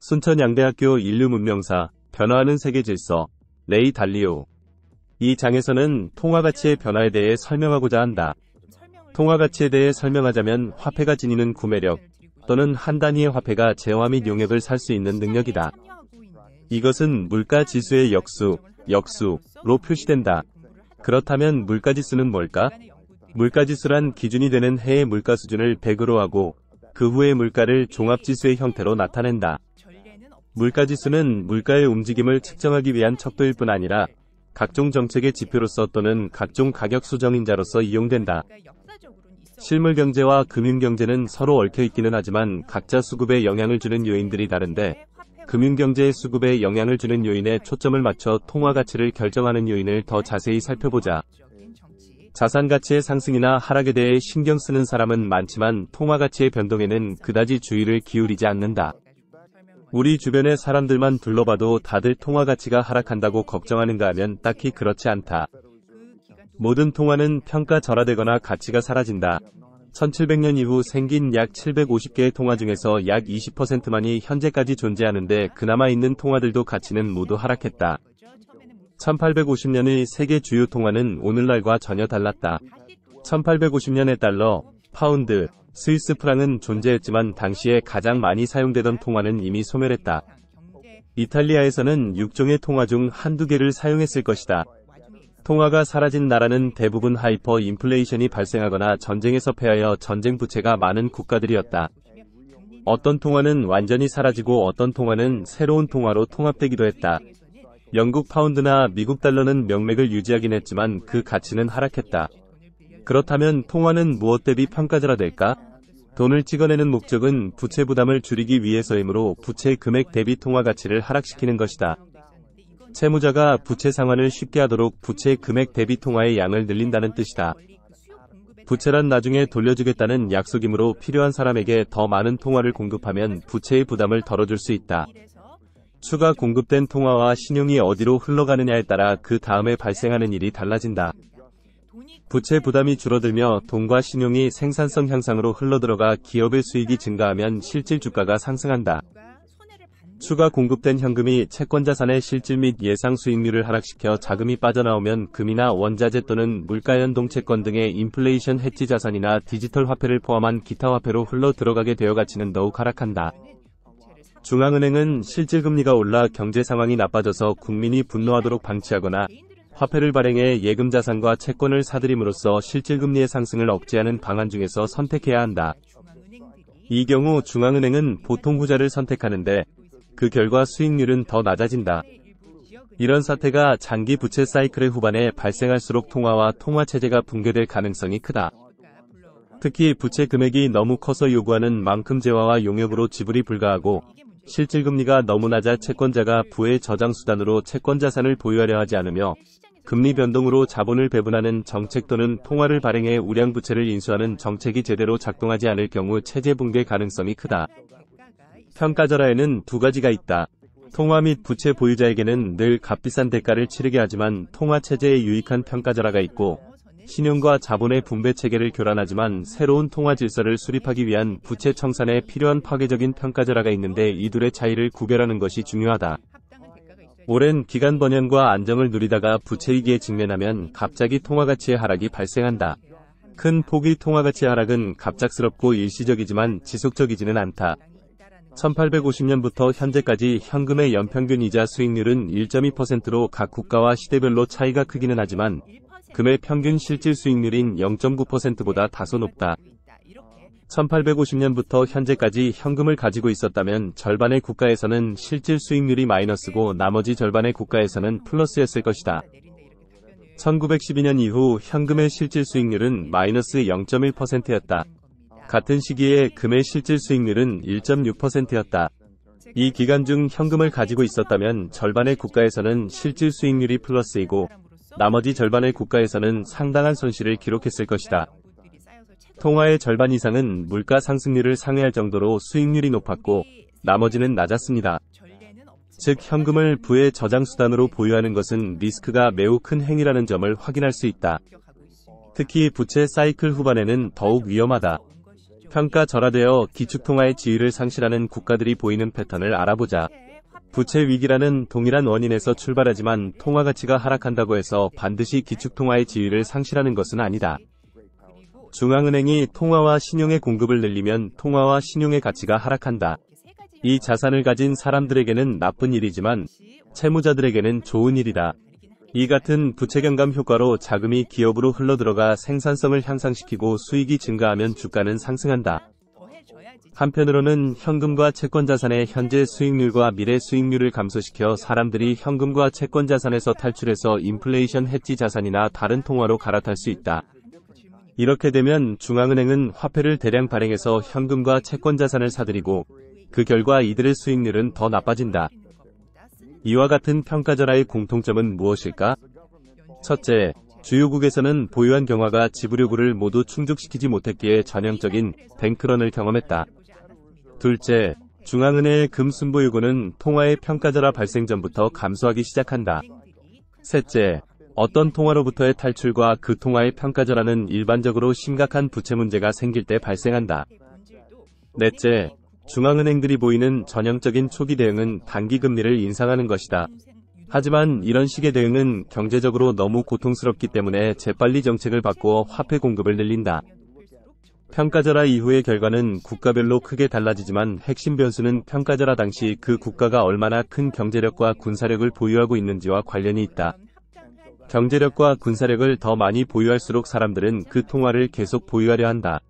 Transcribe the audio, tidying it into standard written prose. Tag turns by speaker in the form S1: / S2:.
S1: 순천향대학교 인류문명사, 변화하는 세계질서, 레이 달리오. 이 장에서는 통화가치의 변화에 대해 설명하고자 한다. 통화가치에 대해 설명하자면 화폐가 지니는 구매력 또는 한 단위의 화폐가 재화 및 용역을 살 수 있는 능력이다. 이것은 물가지수의 역수로 표시된다. 그렇다면 물가지수는 뭘까? 물가지수란 기준이 되는 해의 물가 수준을 100으로 하고 그 후의 물가를 종합지수의 형태로 나타낸다. 물가지수는 물가의 움직임을 측정하기 위한 척도일 뿐 아니라 각종 정책의 지표로서 또는 각종 가격 수정인자로서 이용된다. 실물경제와 금융경제는 서로 얽혀있기는 하지만 각자 수급에 영향을 주는 요인들이 다른데 금융경제의 수급에 영향을 주는 요인에 초점을 맞춰 통화가치를 결정하는 요인을 더 자세히 살펴보자. 자산가치의 상승이나 하락에 대해 신경 쓰는 사람은 많지만 통화가치의 변동에는 그다지 주의를 기울이지 않는다. 우리 주변의 사람들만 둘러봐도 다들 통화가치가 하락한다고 걱정하는가 하면 딱히 그렇지 않다. 모든 통화는 평가절하되거나 가치가 사라진다. 1700년 이후 생긴 약 750개의 통화 중에서 약 20%만이 현재까지 존재하는데 그나마 있는 통화들도 가치는 모두 하락했다. 1850년의 세계 주요 통화는 오늘날과 전혀 달랐다. 1850년의 달러, 파운드, 스위스 프랑은 존재했지만 당시에 가장 많이 사용되던 통화는 이미 소멸했다. 이탈리아에서는 6종의 통화 중 한두 개를 사용했을 것이다. 통화가 사라진 나라는 대부분 하이퍼 인플레이션이 발생하거나 전쟁에서 패하여 전쟁 부채가 많은 국가들이었다. 어떤 통화는 완전히 사라지고 어떤 통화는 새로운 통화로 통합되기도 했다. 영국 파운드나 미국 달러는 명맥을 유지하긴 했지만 그 가치는 하락했다. 그렇다면 통화는 무엇 대비 평가절하될까? 돈을 찍어내는 목적은 부채 부담을 줄이기 위해서이므로 부채 금액 대비 통화 가치를 하락시키는 것이다. 채무자가 부채 상환을 쉽게 하도록 부채 금액 대비 통화의 양을 늘린다는 뜻이다. 부채란 나중에 돌려주겠다는 약속이므로 필요한 사람에게 더 많은 통화를 공급하면 부채의 부담을 덜어줄 수 있다. 추가 공급된 통화와 신용이 어디로 흘러가느냐에 따라 그 다음에 발생하는 일이 달라진다. 부채 부담이 줄어들며 돈과 신용이 생산성 향상으로 흘러들어가 기업의 수익이 증가하면 실질 주가가 상승한다. 추가 공급된 현금이 채권자산의 실질 및 예상 수익률을 하락시켜 자금이 빠져나오면 금이나 원자재 또는 물가연동 채권 등의 인플레이션 해지 자산이나 디지털 화폐를 포함한 기타 화폐로 흘러 들어가게 되어 가치는 더욱 하락한다. 중앙은행은 실질금리가 올라 경제 상황이 나빠져서 국민이 분노하도록 방치하거나 화폐를 발행해 예금자산과 채권을 사들임으로써 실질금리의 상승을 억제하는 방안 중에서 선택해야 한다. 이 경우 중앙은행은 보통 후자를 선택하는데 그 결과 수익률은 더 낮아진다. 이런 사태가 장기 부채 사이클의 후반에 발생할수록 통화와 통화체제가 붕괴될 가능성이 크다. 특히 부채 금액이 너무 커서 요구하는 만큼 재화와 용역으로 지불이 불가하고 실질금리가 너무 낮아 채권자가 부의 저장수단으로 채권자산을 보유하려 하지 않으며 금리 변동으로 자본을 배분하는 정책 또는 통화를 발행해 우량부채를 인수하는 정책이 제대로 작동하지 않을 경우 체제 붕괴 가능성이 크다. 평가절하에는 두 가지가 있다. 통화 및 부채 보유자에게는 늘 값비싼 대가를 치르게 하지만 통화체제에 유익한 평가절하가 있고 신용과 자본의 분배 체계를 교란하지만 새로운 통화 질서를 수립하기 위한 부채 청산에 필요한 파괴적인 평가절하가 있는데 이 둘의 차이를 구별하는 것이 중요하다. 오랜 기간 번영과 안정을 누리다가 부채위기에 직면하면 갑자기 통화가치의 하락이 발생한다. 큰 폭의 통화가치의 하락은 갑작스럽고 일시적이지만 지속적이지는 않다. 1850년부터 현재까지 현금의 연평균 이자 수익률은 1.2%로 각 국가와 시대별로 차이가 크기는 하지만 금의 평균 실질 수익률인 0.9%보다 다소 높다. 1850년부터 현재까지 현금을 가지고 있었다면 절반의 국가에서는 실질 수익률이 마이너스고 나머지 절반의 국가에서는 플러스였을 것이다. 1912년 이후 현금의 실질 수익률은 마이너스 0.1%였다. 같은 시기에 금의 실질 수익률은 1.6%였다. 이 기간 중 현금을 가지고 있었다면 절반의 국가에서는 실질 수익률이 플러스이고 나머지 절반의 국가에서는 상당한 손실을 기록했을 것이다. 통화의 절반 이상은 물가 상승률을 상회할 정도로 수익률이 높았고 나머지는 낮았습니다. 즉 현금을 부의 저장수단으로 보유하는 것은 리스크가 매우 큰 행위라는 점을 확인할 수 있다. 특히 부채 사이클 후반에는 더욱 위험하다. 평가절하되어 기축통화의 지위를 상실하는 국가들이 보이는 패턴을 알아보자. 부채 위기라는 동일한 원인에서 출발하지만 통화 가치가 하락한다고 해서 반드시 기축통화의 지위를 상실하는 것은 아니다. 중앙은행이 통화와 신용의 공급을 늘리면 통화와 신용의 가치가 하락한다. 이 자산을 가진 사람들에게는 나쁜 일이지만 채무자들에게는 좋은 일이다. 이 같은 부채 경감 효과로 자금이 기업으로 흘러들어가 생산성을 향상시키고 수익이 증가하면 주가는 상승한다. 한편으로는 현금과 채권자산의 현재 수익률과 미래 수익률을 감소시켜 사람들이 현금과 채권자산에서 탈출해서 인플레이션 해지 자산이나 다른 통화로 갈아탈 수 있다. 이렇게 되면 중앙은행은 화폐를 대량 발행해서 현금과 채권자산을 사들이고 그 결과 이들의 수익률은 더 나빠진다. 이와 같은 평가절하의 공통점은 무엇일까? 첫째, 주요국에서는 보유한 경화가 지불 요구를 모두 충족시키지 못했기에 전형적인 뱅크런을 경험했다. 둘째, 중앙은행의 금순보 요구는 통화의 평가절하 발생 전부터 감소하기 시작한다. 셋째, 어떤 통화로부터의 탈출과 그 통화의 평가절하는 일반적으로 심각한 부채 문제가 생길 때 발생한다. 넷째, 중앙은행들이 보이는 전형적인 초기 대응은 단기 금리를 인상하는 것이다. 하지만 이런 식의 대응은 경제적으로 너무 고통스럽기 때문에 재빨리 정책을 바꾸어 화폐 공급을 늘린다. 평가절하 이후의 결과는 국가별로 크게 달라지지만 핵심 변수는 평가절하 당시 그 국가가 얼마나 큰 경제력과 군사력을 보유하고 있는지와 관련이 있다. 경제력과 군사력을 더 많이 보유할수록 사람들은 그 통화를 계속 보유하려 한다.